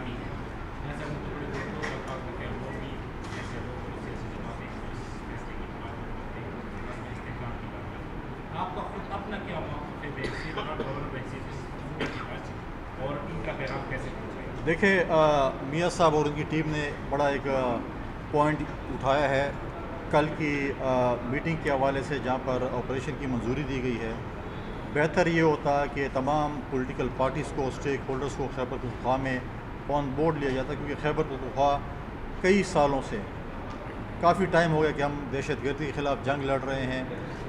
حامی ہے. ایسا بڑے دوستوں کا کام کہ وہ بھی ایسے لوگ سیاسی جماعتیں اس فیصلے کی حمایت کرتے ہیں بس میں استحکام کی بات کروں. آپ کا خود اپنا کیا موقف ہے بحیثیت گورنر بحیثیت جمہوریہ کی بات اور ان کا پیغام کیسے پہنچائے؟ دیکھیں میاں صاحب اور ان کی ٹیم نے بڑا ایک پوائنٹ اٹھایا ہے کل کی میٹنگ کے حوالے سے جہاں پر آپریشن کی منظوری دی گئی ہے. بہتر یہ ہوتا کہ تمام پولیٹیکل پارٹیز کو اسٹیک ہولڈرز کو خیبر پختونخوا میں آن بورڈ لیا جاتا، کیونکہ خیبر پختونخوا کئی سالوں سے کافی ٹائم ہو گیا کہ ہم دہشت گردی کے خلاف جنگ لڑ رہے ہیں.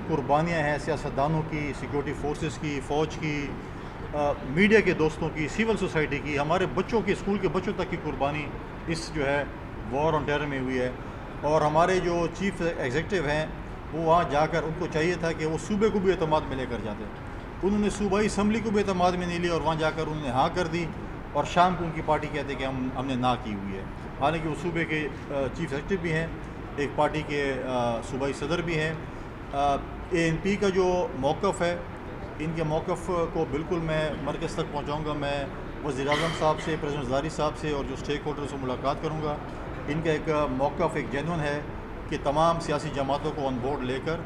قربانیاں ہیں سیاستدانوں کی، سیکورٹی فورسز کی، فوج کی، میڈیا کے دوستوں کی، سول سوسائٹی کی، ہمارے بچوں کے اسکول کے بچوں تک کی قربانی اس جو ہے وار آن ٹیرر میں ہوئی ہے. اور ہمارے جو چیف ایگزیکٹو ہیں وہ وہاں جا کر ان کو چاہیے تھا کہ وہ صوبے کو بھی اعتماد میں لے کر جاتے. انہوں نے صوبائی اسمبلی کو بھی اعتماد میں نہیں لیا اور وہاں جا کر انہوں نے ہاں کر دی، اور شام کو ان کی پارٹی کہتے کہ ہم نے نہ کی ہوئی ہے. حالانکہ وہ صوبے کے چیف ایگزیکٹو بھی ہیں، ایک پارٹی کے صوبائی صدر بھی ہیں. اے این پی کا جو موقف ہے، ان کے موقف کو بالکل میں مرکز تک پہنچاؤں گا. میں وزیر اعظم صاحب سے، پریزیڈنٹ زرداری صاحب سے اور جو اسٹیک ہولڈر سے ملاقات کروں گا. ان کا ایک موقف ایک جینون ہے کہ تمام سیاسی جماعتوں کو آن بورڈ لے کر،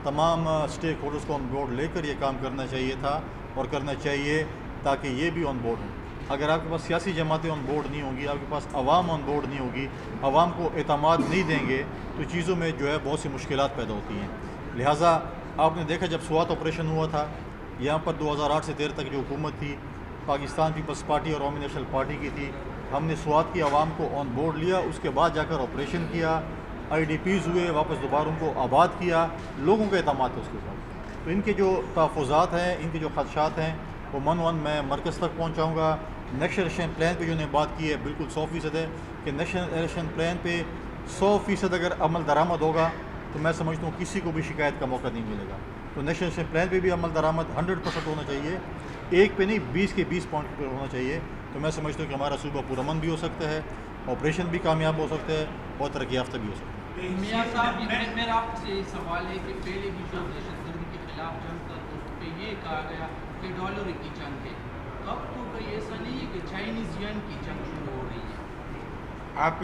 تمام اسٹیک ہولڈرز کو آن بورڈ لے کر یہ کام کرنا چاہیے تھا اور کرنا چاہیے تاکہ یہ بھی آن بورڈ ہوں. اگر آپ کے پاس سیاسی جماعتیں آن بورڈ نہیں ہوں گی، آپ کے پاس عوام آن بورڈ نہیں ہوگی، عوام کو اعتماد نہیں دیں گے، تو چیزوں میں جو ہے بہت سی مشکلات پیدا ہوتی ہیں. لہٰذا آپ نے دیکھا جب سوات آپریشن ہوا تھا یہاں پر 2008 سے 13 تک جو حکومت تھی پاکستان پیپلز پارٹی اور عوامی نیشنل پارٹی کی تھی، ہم نے سوات کی عوام کو آن بورڈ لیا. اس کے بعد جا کر آپریشن کیا، آئی ڈی پیز ہوئے، واپس دوبارہ ان کو آباد کیا، لوگوں کا اعتماد ہے اس کے ساتھ. تو ان کے جو تحفظات ہیں، ان کے جو خدشات ہیں، وہ میں مرکز تک پہنچاؤں گا. نیشنل الیکشن پلان پہ جو نے بات کی ہے بالکل 100% ہے کہ نیشنل الیکشن پلان پہ 100% اگر عمل درآمد ہوگا تو میں سمجھتا ہوں کسی کو بھی شکایت کا موقع نہیں ملے گا. تو نیشنل الیکشن پلان پہ بھی عمل درآمد 100% ہونا چاہیے، ایک پہ نہیں 20 کے 20 پوائنٹ پہ ہونا چاہیے. تو میں سمجھتا ہوں کہ ہمارا صوبہ پرامن بھی ہو سکتا ہے، آپریشن بھی کامیاب ہو سکتا ہے اور ترقی یافتہ بھی ہو سکتا ہے. میاں صاحب میرا آپ سے سوال ہے کہ پہلے بھی جو دہشت گردی کے خلاف جنگ تھا اس پہ یہ کہا گیا کہ ڈالر کی جنگ ہے. اب تو کوئی ایسا نہیں ہے کہ چائنیز ین کی جنگ شروع ہو رہی ہے. آپ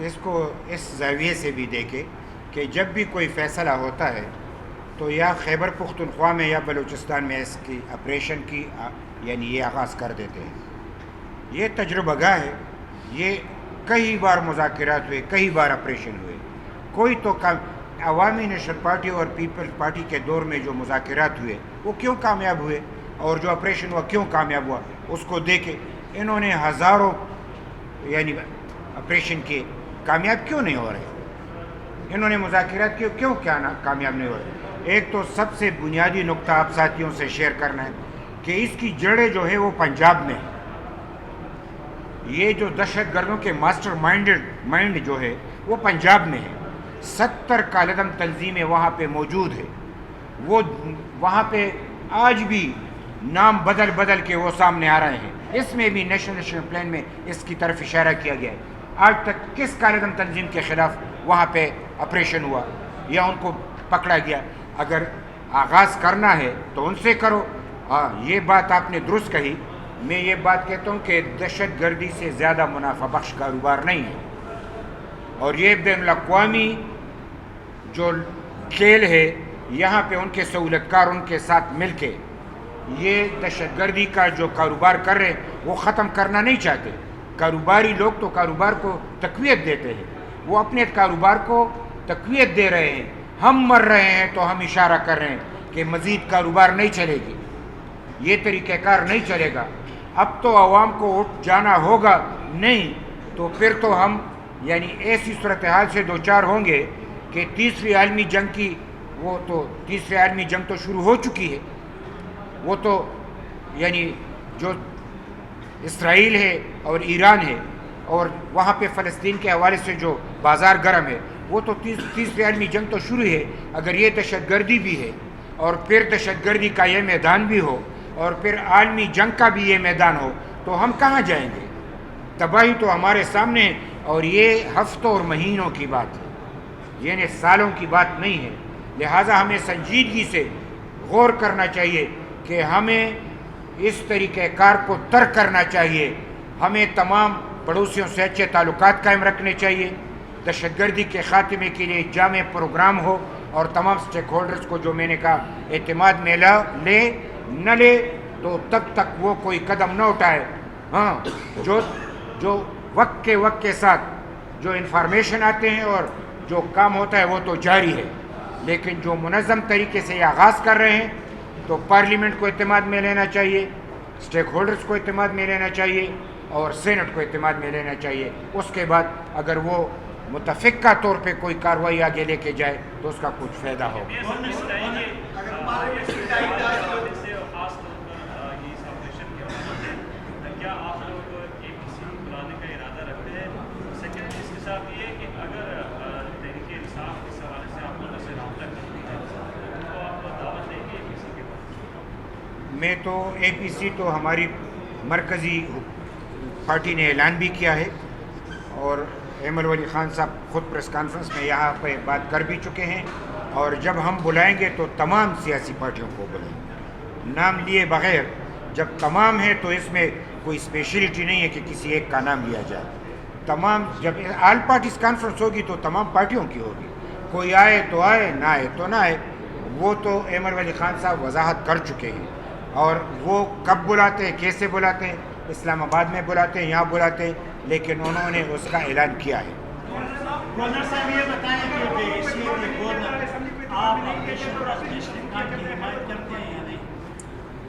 اس کو اس زاویے سے بھی دیکھیں کہ جب بھی کوئی فیصلہ ہوتا ہے تو یا خیبر پختونخوا میں یا بلوچستان میں اس کی آپریشن کی یعنی یہ آغاز کر دیتے ہیں. یہ تجربہ گاہ ہے، یہ کئی بار مذاکرات ہوئے، کئی بار آپریشن ہوئے. کوئی تو عوامی نیشنل پارٹی اور پیپلز پارٹی کے دور میں جو مذاکرات ہوئے وہ کیوں کامیاب ہوئے اور جو آپریشن ہوا کیوں کامیاب ہوا اس کو دیکھیں. انہوں نے ہزاروں یعنی آپریشن کیے، کامیاب کیوں نہیں ہو رہے؟ انہوں نے مذاکرات کیوں کامیاب نہیں ہو رہے؟ ایک تو سب سے بنیادی نقطہ آپ ساتھیوں سے شیئر کرنا ہے کہ اس کی جڑیں جو ہے وہ پنجاب میں ہیں. یہ جو دہشت گردوں کے ماسٹر مائنڈ جو ہے وہ پنجاب میں ہے. 70 کالعدم تنظیمیں وہاں پہ موجود ہے. وہ وہاں پہ آج بھی نام بدل کے وہ سامنے آ رہے ہیں. اس میں بھی نیشنل الیکشن پلان میں اس کی طرف اشارہ کیا گیا ہے. آج تک کس کالعدم تنظیم کے خلاف وہاں پہ آپریشن ہوا یا ان کو پکڑا گیا؟ اگر آغاز کرنا ہے تو ان سے کرو. یہ بات آپ نے درست کہی. میں یہ بات کہتا ہوں کہ دہشت گردی سے زیادہ منافع بخش کاروبار نہیں ہے، اور یہ بین الاقوامی جو کھیل ہے یہاں پہ ان کے سہولت کار ان کے ساتھ مل کے یہ دہشت گردی کا جو کاروبار کر رہے ہیں وہ ختم کرنا نہیں چاہتے. کاروباری لوگ تو کاروبار کو تقویت دیتے ہیں، وہ اپنے کاروبار کو تقویت دے رہے ہیں. ہم مر رہے ہیں تو ہم اشارہ کر رہے ہیں کہ مزید کاروبار نہیں چلے گی، یہ طریقہ کار نہیں چلے گا. اب تو عوام کو اٹھ جانا ہوگا، نہیں تو پھر تو ہم یعنی ایسی صورتحال سے دوچار ہوں گے کہ تیسری عالمی جنگ تو شروع ہو چکی ہے. وہ تو یعنی جو اسرائیل ہے اور ایران ہے اور وہاں پہ فلسطین کے حوالے سے جو بازار گرم ہے وہ تو تیسری عالمی جنگ تو شروع ہے. اگر یہ دہشت گردی بھی ہے اور پھر دہشت گردی کا یہ میدان بھی ہو اور پھر عالمی جنگ کا بھی یہ میدان ہو تو ہم کہاں جائیں گے؟ تباہی تو ہمارے سامنے ہے، اور یہ ہفتوں اور مہینوں کی بات ہے، یعنی سالوں کی بات نہیں ہے. لہٰذا ہمیں سنجیدگی سے غور کرنا چاہیے کہ ہمیں اس طریقہ کار کو ترک کرنا چاہیے. ہمیں تمام پڑوسیوں سے اچھے تعلقات قائم رکھنے چاہیے، دہشت گردی کے خاتمے کے لیے جامع پروگرام ہو، اور تمام سٹیک ہولڈرز کو جو میں نے کہا اعتماد میں لے نہ لے تو تب تک وہ کوئی قدم نہ اٹھائے. ہاں، جو وقت کے ساتھ جو انفارمیشن آتے ہیں اور جو کام ہوتا ہے وہ تو جاری ہے، لیکن جو منظم طریقے سے یہ آغاز کر رہے ہیں تو پارلیمنٹ کو اعتماد میں لینا چاہیے، سٹیک ہولڈرز کو اعتماد میں لینا چاہیے اور سینٹ کو اعتماد میں لینا چاہیے. اس کے بعد اگر وہ متفقہ طور پہ کوئی کارروائی آگے لے کے جائے تو اس کا کچھ فائدہ ہو. کیا آپ لوگ APC بلانے کا ارادہ رکھتے ہیں؟ سیکنڈ اس کے ساتھ یہ کہ اگر تحریک انصاف اس حوالے سے آپ لوگوں سے رابطہ کرتی ہے تو آپ دعوت دیں گے APC کے پاس؟ میں تو APC تو ہماری مرکزی پارٹی نے اعلان بھی کیا ہے، اور ایمل ولی خان صاحب خود پریس کانفرنس میں یہاں پہ بات کر بھی چکے ہیں، اور جب ہم بلائیں گے تو تمام سیاسی پارٹیوں کو بلائیں گے، نام لیے بغیر. جب تمام ہے تو اس میں کوئی اسپیشلٹی نہیں ہے کہ کسی ایک کا نام لیا جائے. تمام جب آل پارٹیز کانفرنس ہوگی تو تمام پارٹیوں کی ہوگی، کوئی آئے تو آئے، نہ آئے تو نہ آئے. وہ تو ایمل ولی خان صاحب وضاحت کر چکے ہیں، اور وہ کب بلاتے ہیں، کیسے بلاتے ہیں، اسلام آباد میں بلاتے ہیں، یہاں بلاتے ہیں، لیکن انہوں نے اس کا اعلان کیا ہے. گورنر صاحب یہ بتائیں کہ اس لیے گورنر آپ آپریشن اور استحکام کی حمایت کرتے ہیں یا نہیں؟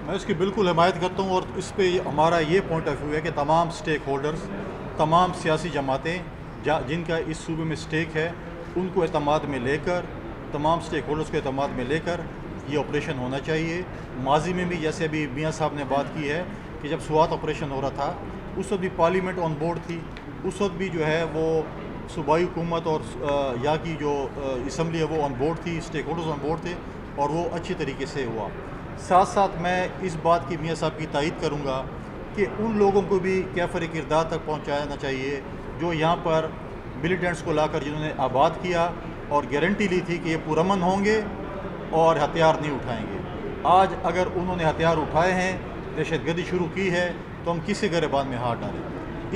میں اس کی بالکل حمایت کرتا ہوں، اور اس پہ ہمارا یہ پوائنٹ آف ویو ہے کہ تمام سٹیک ہولڈرز، تمام سیاسی جماعتیں جن کا اس صوبے میں سٹیک ہے، ان کو اعتماد میں لے کر، تمام سٹیک ہولڈرز کو اعتماد میں لے کر یہ آپریشن ہونا چاہیے. ماضی میں بھی جیسے ابھی میاں صاحب نے بات کی ہے کہ جب سوات آپریشن ہو رہا تھا اس وقت بھی پارلیمنٹ آن بورڈ تھی، اس وقت بھی جو ہے وہ صوبائی حکومت اور یہاں کی جو اسمبلی ہے وہ آن بورڈ تھی، سٹیک ہولڈرز آن بورڈ تھے، اور وہ اچھی طریقے سے ہوا. ساتھ ساتھ میں اس بات کی میاں صاحب کی تائید کروں گا کہ ان لوگوں کو بھی کیفر کردار تک پہنچانا چاہیے جو یہاں پر ملیٹنٹس کو لا کر جنہوں نے آباد کیا اور گارنٹی لی تھی کہ یہ پرامن ہوں گے اور ہتھیار نہیں اٹھائیں گے. آج اگر انہوں نے ہتھیار اٹھائے ہیں، دہشت گردی شروع کی ہے، تو ہم کسی گریبان میں ہاتھ ڈالیں.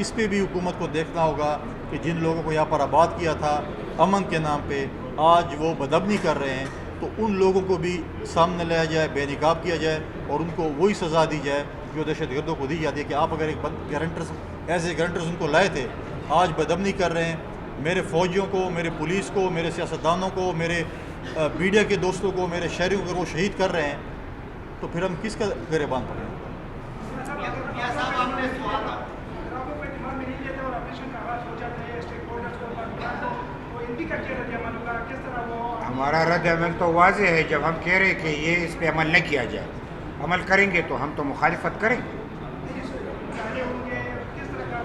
اس پہ بھی حکومت کو دیکھنا ہوگا کہ جن لوگوں کو یہاں پر آباد کیا تھا امن کے نام پہ، آج وہ بدامنی کر رہے ہیں، تو ان لوگوں کو بھی سامنے لایا جائے، بے نقاب کیا جائے، اور ان کو وہی سزا دی جائے جو دہشت گردوں کو دی جاتی ہے کہ آپ اگر ایک گارنٹرز ایسے گارنٹرز ان کو لائے تھے، آج بدامنی کر رہے ہیں. میرے فوجیوں کو، میرے پولیس کو، میرے سیاستدانوں کو، میرے میڈیا کے دوستوں کو، میرے شہریوں کو وہ شہید کر رہے ہیں، تو پھر ہم کس کا گریبان پکڑیں؟ ہمارا رد عمل تو واضح ہے. جب ہم کہہ رہے کہ یہ اس پہ عمل نہ کیا جائے، عمل کریں گے تو ہم تو مخالفت کریں گے.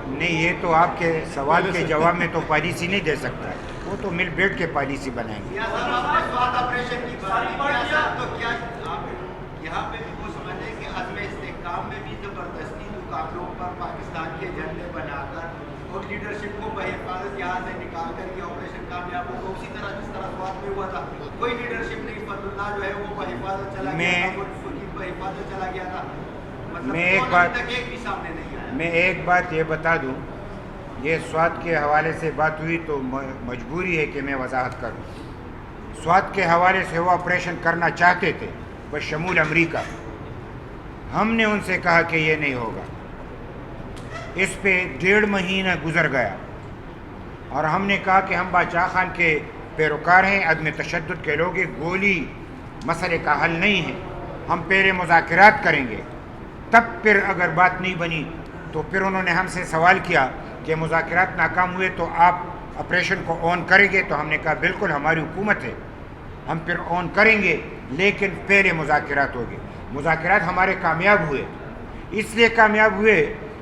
نہیں، یہ تو آپ کے سوال کے جواب میں تو پالیسی نہیں دے سکتا ہے، وہ تو مل بیٹھ کے پالیسی بنائیں گے. یہاں پہ بھی وہ سمجھیں کہ عزم استحکام میں بھی زبردستی مقابلوں پر پاکستان کے جھنڈے بنا کر اور لیڈرشپ کو بحفاظت یہاں سے نکال کر یہ آپریشن کامیاب ہو. اسی طرح جس طرح سوات میں ہوا تھا، کوئی لیڈرشپ نہیں، فضل اللہ جو ہے وہ بحفاظت چلا گیا تھا، بحفاظت چلا گیا تھا. میں ایک بات یہ بتا دوں، یہ سوات کے حوالے سے بات ہوئی تو مجبوری ہے کہ میں وضاحت کروں. سوات کے حوالے سے وہ آپریشن کرنا چاہتے تھے بشمول امریکہ. ہم نے ان سے کہا کہ یہ نہیں ہوگا. اس پہ 1.5 مہینہ گزر گیا، اور ہم نے کہا کہ ہم باچا خان کے پیروکار ہیں، عدم تشدد کے لوگ، گولی مسئلے کا حل نہیں ہے. ہم پہلے مذاکرات کریں گے، تب پھر اگر بات نہیں بنی تو پھر انہوں نے ہم سے سوال کیا کہ مذاکرات ناکام ہوئے تو آپ آپریشن کو آن کریں گے. تو ہم نے کہا بالکل ہماری حکومت ہے، ہم پھر آن کریں گے، لیکن پہلے مذاکرات ہوگی. مذاکرات ہمارے کامیاب ہوئے، اس لیے کامیاب ہوئے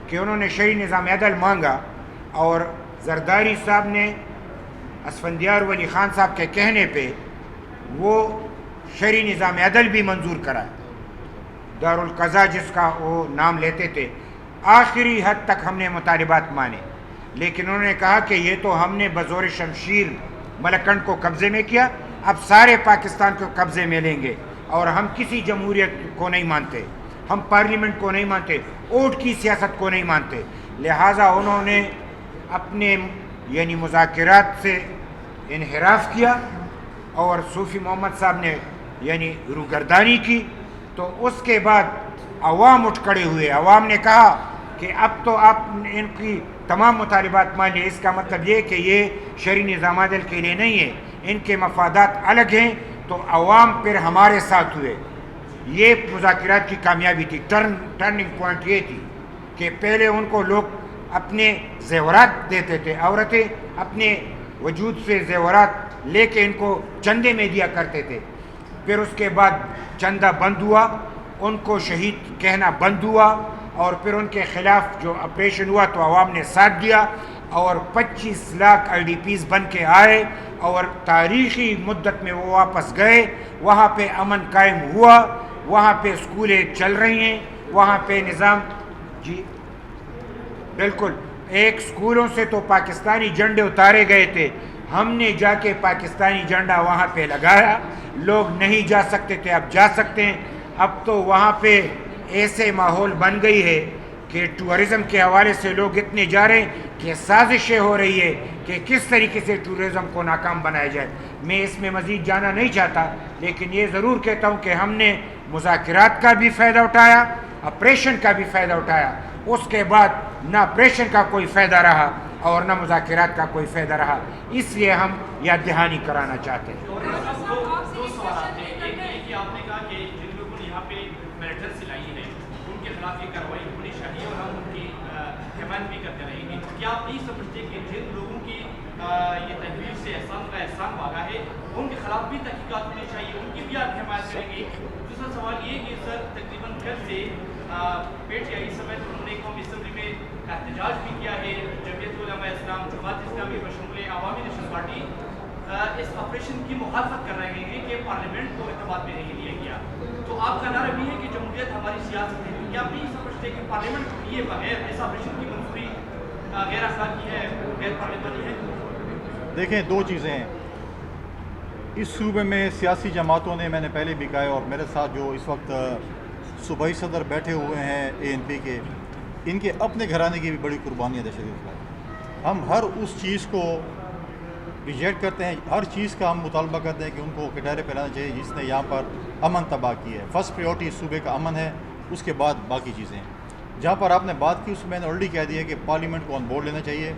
کہ انہوں نے شرعی نظام عدل مانگا، اور زرداری صاحب نے اسفندیار ولی خان صاحب کے کہنے پہ وہ شرعی نظام عدل بھی منظور کرا. دارالقضا جس کا وہ نام لیتے تھے، آخری حد تک ہم نے مطالبات مانے، لیکن انہوں نے کہا کہ یہ تو ہم نے بزور شمشیر ملکنڈ کو قبضے میں کیا، اب سارے پاکستان کو قبضے میں لیں گے، اور ہم کسی جمہوریت کو نہیں مانتے، ہم پارلیمنٹ کو نہیں مانتے، ووٹ کی سیاست کو نہیں مانتے. لہٰذا انہوں نے اپنے یعنی مذاکرات سے انحراف کیا اور صوفی محمد صاحب نے یعنی روگردانی کی، تو اس کے بعد عوام اٹھ کھڑے ہوئے. عوام نے کہا کہ اب تو آپ ان کی تمام مطالبات مان لیں. اس کا مطلب یہ کہ یہ شرعی نظام عدل کے لیے نہیں ہے، ان کے مفادات الگ ہیں. تو عوام پھر ہمارے ساتھ ہوئے. یہ مذاکرات کی کامیابی تھی. ٹرننگ پوائنٹ یہ تھی کہ پہلے ان کو لوگ اپنے زیورات دیتے تھے، عورتیں اپنے وجود سے زیورات لے کے ان کو چندے میں دیا کرتے تھے. پھر اس کے بعد چندہ بند ہوا، ان کو شہید کہنا بند ہوا، اور پھر ان کے خلاف جو آپریشن ہوا تو عوام نے ساتھ دیا، اور 25 لاکھ IDPs بن کے آئے، اور تاریخی مدت میں وہ واپس گئے. وہاں پہ امن قائم ہوا، وہاں پہ اسکولیں چل رہی ہیں، وہاں پہ نظام جی بالکل. ایک اسکولوں سے تو پاکستانی جھنڈے اتارے گئے تھے، ہم نے جا کے پاکستانی جھنڈا وہاں پہ لگایا. لوگ نہیں جا سکتے تھے، اب جا سکتے ہیں. اب تو وہاں پہ ایسے ماحول بن گئی ہے کہ ٹورزم کے حوالے سے لوگ اتنے جا رہے ہیں کہ سازشیں ہو رہی ہے کہ کس طریقے سے ٹورزم کو ناکام بنایا جائے. میں اس میں مزید جانا نہیں چاہتا، لیکن یہ ضرور کہتا ہوں کہ ہم نے مذاکرات کا بھی فائدہ اٹھایا، آپریشن کا بھی فائدہ اٹھایا. اس کے بعد نہ آپریشن کا کوئی فائدہ رہا اور نہ مذاکرات کا کوئی فائدہ رہا. اس لیے ہم یاد دہانی کرانا چاہتے ہیں. دو سوالات ہیں. ایک یہ کہ آپ نے کہا کہ جن لوگوں نے یہاں پہ میٹرس سلائی ہے ان کے خلاف یہ کارروائی ہونی چاہیے اور ہم ان کی حمایت بھی کرتے رہیں گے. کیا آپ نہیں سمجھتے کہ جن لوگوں کی یہ تحویل سے احسان واقع ہے ان کے خلاف بھی تحقیقات ہونی چاہیے، ان کی بھی آپ حمایت کریں گے؟ دوسرا سوال یہ کہ سر تقریباً کل سے PTI سمیت انہوں نے قومی اسمبلی میں احتجاج بھی کیا ہے. جمعیت علماء اسلام، جماعت اسلامی بشمول عوامی نیشنل پارٹی اس آپریشن کی مخالفت کر رہے ہیں کہ پارلیمنٹ کو اعتماد میں نہیں لیا گیا. تو آپ کا نعرہ بھی ہے کہ جمہوریت ہماری سیاست ہے. کیا آپ نہیں سمجھتے کہ پارلیمنٹ کو لیے بغیر اس آپریشن کی منظوری غیر اخلاقی ہے، غیر پارلیمانی ہے؟ دیکھیں، دو چیزیں ہیں. اس صوبے میں سیاسی جماعتوں نے، میں نے پہلے بھی کہا ہے، اور میرے ساتھ جو اس وقت صوبائی صدر بیٹھے ہوئے ہیں ANP کے، ان کے اپنے گھرانے کی بھی بڑی قربانیاں دہشت کے خلاف. ہم ہر اس چیز کو ریجیکٹ کرتے ہیں، ہر چیز کا ہم مطالبہ کرتے ہیں کہ ان کو کٹہرے پہنانا چاہیے جس نے یہاں پر امن تباہ کیا ہے. فرسٹ پریورٹی اس صوبے کا امن ہے، اس کے بعد باقی چیزیں ہیں. جہاں پر آپ نے بات کی اس میں نے آلریڈی کہہ دیا کہ پارلیمنٹ کو آن بورڈ لینا چاہیے.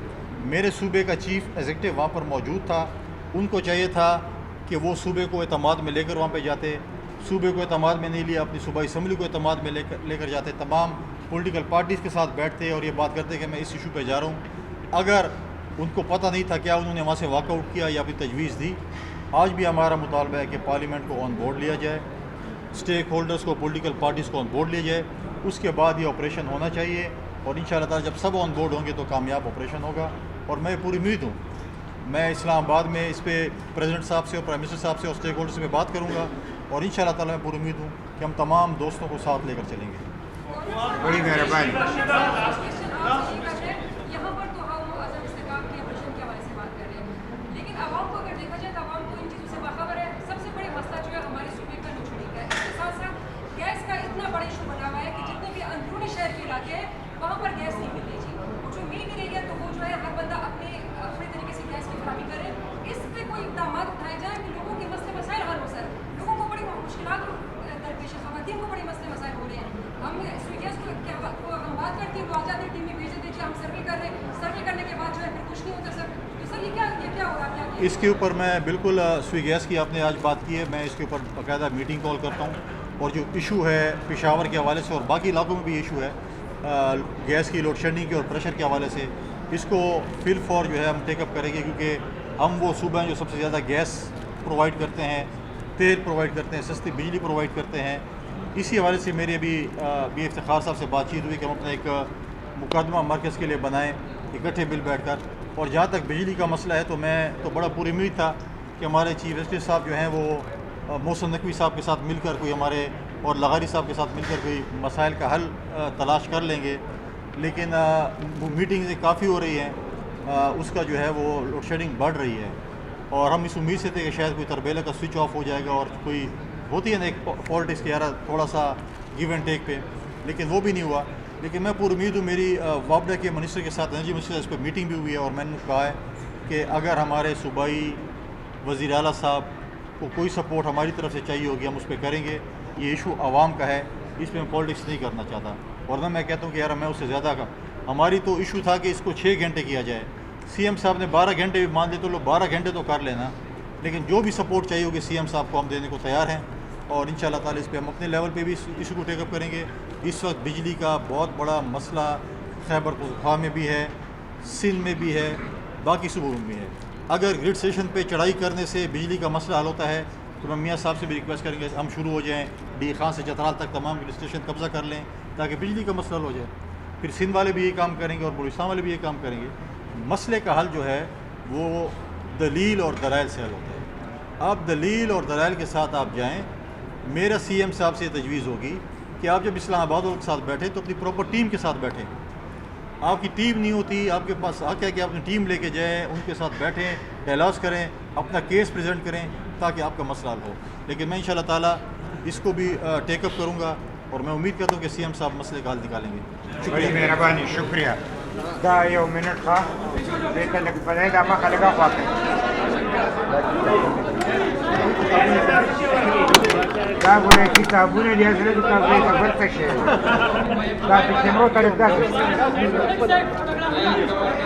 میرے صوبے کا چیف ایگزیکٹو وہاں پر موجود تھا، ان کو چاہیے تھا کہ وہ صوبے کو اعتماد میں لے کر وہاں پہ جاتے. صوبے کو اعتماد میں نہیں لیا، اپنی صوبائی اسمبلی کو اعتماد میں لے کر جاتے، تمام پولیٹیکل پارٹیز کے ساتھ بیٹھتے اور یہ بات کرتے کہ میں اس ایشو پہ جا رہا ہوں. اگر ان کو پتہ نہیں تھا کیا انہوں نے وہاں سے واک آؤٹ کیا یا اپنی تجویز دی. آج بھی ہمارا مطالبہ ہے کہ پارلیمنٹ کو آن بورڈ لیا جائے، اسٹیک ہولڈرز کو، پولیٹیکل پارٹیز کو آن بورڈ لیا جائے. اس کے بعد یہ آپریشن ہونا چاہیے، اور انشاءاللہ تعالیٰ جب سب آن بورڈ ہوں گے تو کامیاب آپریشن ہوگا. اور میں پوری امید ہوں، میں اسلام آباد میں اس پہ پریزیڈنٹ صاحب سے اور پرائم منسٹر صاحب سے اور اسٹیک ہولڈر سے بات کروں گا، اور انشاءاللہ تعالیٰ میں پوری امید ہوں کہ ہم تمام دوستوں کو ساتھ لے کر چلیں گے. بڑی مہربانی. یہاں پر تو ہم عدم استحکام کے آپریشن کے حوالے سے بات کر رہے ہیں، لیکن عوام کو اگر دیکھا جائے تو عوام کو ان چیزوں سے باخبر ہے. سب سے بڑی مسئلہ جو ہے ہمارے صوبے کا نچوڑی کا ہے. اس کے ساتھ ساتھ گیس کا اتنا بڑا ایشو بنا ہوا ہے کہ جتنے بھی اندرونی شہر کے علاقے ہیں وہاں پر گیس نہیں مل رہی. جو مل بھی رہی ہے تو وہ جو ہے ہر بندہ اپنے طریقے سے گیس کی فراہمی کرے. اس پہ کوئی اقدامات اٹھائے جائیں کہ لوگوں کے مسئلے مسائل حل ہو سر. لوگوں کو بڑی مشکلات درپیش ہے، خواتین کو بڑے مسئلے مسائل ہو رہے ہیں. ہم گیس کو ہم بات کرتے ہیں تو آ جاتے ہیں ٹیم میں بھیج دیتے ہم سروے کر رہے ہیں، سروے کرنے کے بعد جو ہے پھر کچھ نہیں ہوتا سر. تو سر یہ کیا ہو رہا ہے؟ اس کے اوپر میں بالکل سوئی گیس کی آپ نے آج بات کی ہے، میں اس کے اوپر باقاعدہ میٹنگ کال کرتا ہوں. اور جو ایشو ہے پشاور کے حوالے سے اور باقی علاقوں میں بھی ایشو ہے گیس کی لوڈ شیڈنگ کے اور پریشر کے حوالے سے، اس کو فل فور جو ہے ہم ٹیک اپ کریں گے، کیونکہ ہم وہ صوبہ ہیں جو سب سے زیادہ گیس پرووائڈ کرتے ہیں، تیل پرووائڈ کرتے ہیں، سستی بجلی پرووائڈ کرتے ہیں. اسی حوالے سے میری ابھی بی افتخار صاحب سے بات چیت ہوئی کہ ہم اپنا ایک مقدمہ مرکز کے لیے بنائیں اکٹھے مل بیٹھ کر. اور جہاں تک بجلی کا مسئلہ ہے تو میں تو بڑا پوری امید تھا کہ ہمارے چیف جسٹس صاحب جو ہیں وہ محسن نقوی صاحب کے ساتھ مل کر کوئی ہمارے اور لغاری صاحب کے ساتھ مل کر کوئی مسائل کا حل تلاش کر لیں گے. لیکن وہ میٹنگیں کافی ہو رہی ہیں، اس کا جو ہے وہ لوڈ شیڈنگ بڑھ رہی ہے. اور ہم اس امید سے تھے کہ شاید کوئی تربیلا کا سوئچ آف ہو جائے گا اور کوئی ہوتی ہے نا ایک پالیٹکس کے یار تھوڑا سا گیو اینڈ ٹیک پہ، لیکن وہ بھی نہیں ہوا. لیکن میں پوری امید ہوں میری وابڈا کے منسٹر کے ساتھ انرجی منسٹر اس پہ میٹنگ بھی ہوئی ہے اور میں نے کہا ہے کہ اگر ہمارے صوبائی وزیر اعلیٰ صاحب کو کوئی سپورٹ ہماری طرف سے چاہیے ہوگی ہم اس پہ کریں گے. یہ ایشو عوام کا ہے, اس پہ میں پالیٹکس نہیں کرنا چاہتا. ورنہ میں کہتا ہوں کہ یار میں اس سے زیادہ کا ہماری تو ایشو تھا کہ اس کو 6 گھنٹے کیا جائے. سی ایم صاحب نے 12 گھنٹے بھی مان لے تو لوگ 12 گھنٹے تو کر لینا, لیکن جو بھی سپورٹ چاہیے ہوگی سی ایم صاحب کو ہم دینے کو تیار ہیں. اور انشاءاللہ تعالی اس پہ ہم اپنے لیول پہ بھی ایشو کو ٹیک اپ کریں گے. اس وقت بجلی کا بہت بڑا مسئلہ خیبر پختونخوا میں بھی ہے, سندھ میں بھی ہے, باقی صوبوں میں بھی ہے. اگر گرڈ اسٹیشن پہ چڑھائی کرنے سے بجلی کا مسئلہ حل ہوتا ہے تو میں میاں صاحب سے بھی ریکویسٹ کریں گے ہم شروع ہو جائیں ڈی خان سے چترال تک تمام گرڈ اسٹیشن قبضہ کر لیں تاکہ بجلی کا مسئلہ حل ہو جائے. پھر سندھ والے بھی یہ کام کریں گے اور بلوچستان والے بھی یہ کام کریں گے. مسئلے کا حل جو ہے وہ دلیل اور دلائل سے حل ہوتا ہے. آپ دلیل اور دلائل کے ساتھ آپ جائیں. میرا سی ایم صاحب سے یہ تجویز ہوگی کہ آپ جب اسلام آباد والوں کے ساتھ بیٹھیں تو اپنی پراپر ٹیم کے ساتھ بیٹھیں. آپ کی ٹیم نہیں ہوتی, آپ کے پاس حق ہے کہ آپ اپنی ٹیم لے کے جائیں, ان کے ساتھ بیٹھیں, ڈائلاگ کریں, اپنا کیس پریزنٹ کریں تاکہ آپ کا مسئلہ حل ہو. لیکن میں انشاءاللہ تعالیٰ اس کو بھی ٹیک اپ کروں گا اور میں امید کرتا ہوں کہ سی ایم صاحب مسئلے کا حل نکالیں گے. بڑی مہربانی, شکریہ. دا یو منٹ تھا دیتا لگ پڑے گا ما خلقا خواہ دا بولے کتابوں نے لیا سر کتابیں کا برتش ہے دا پچھے مرو طرف دا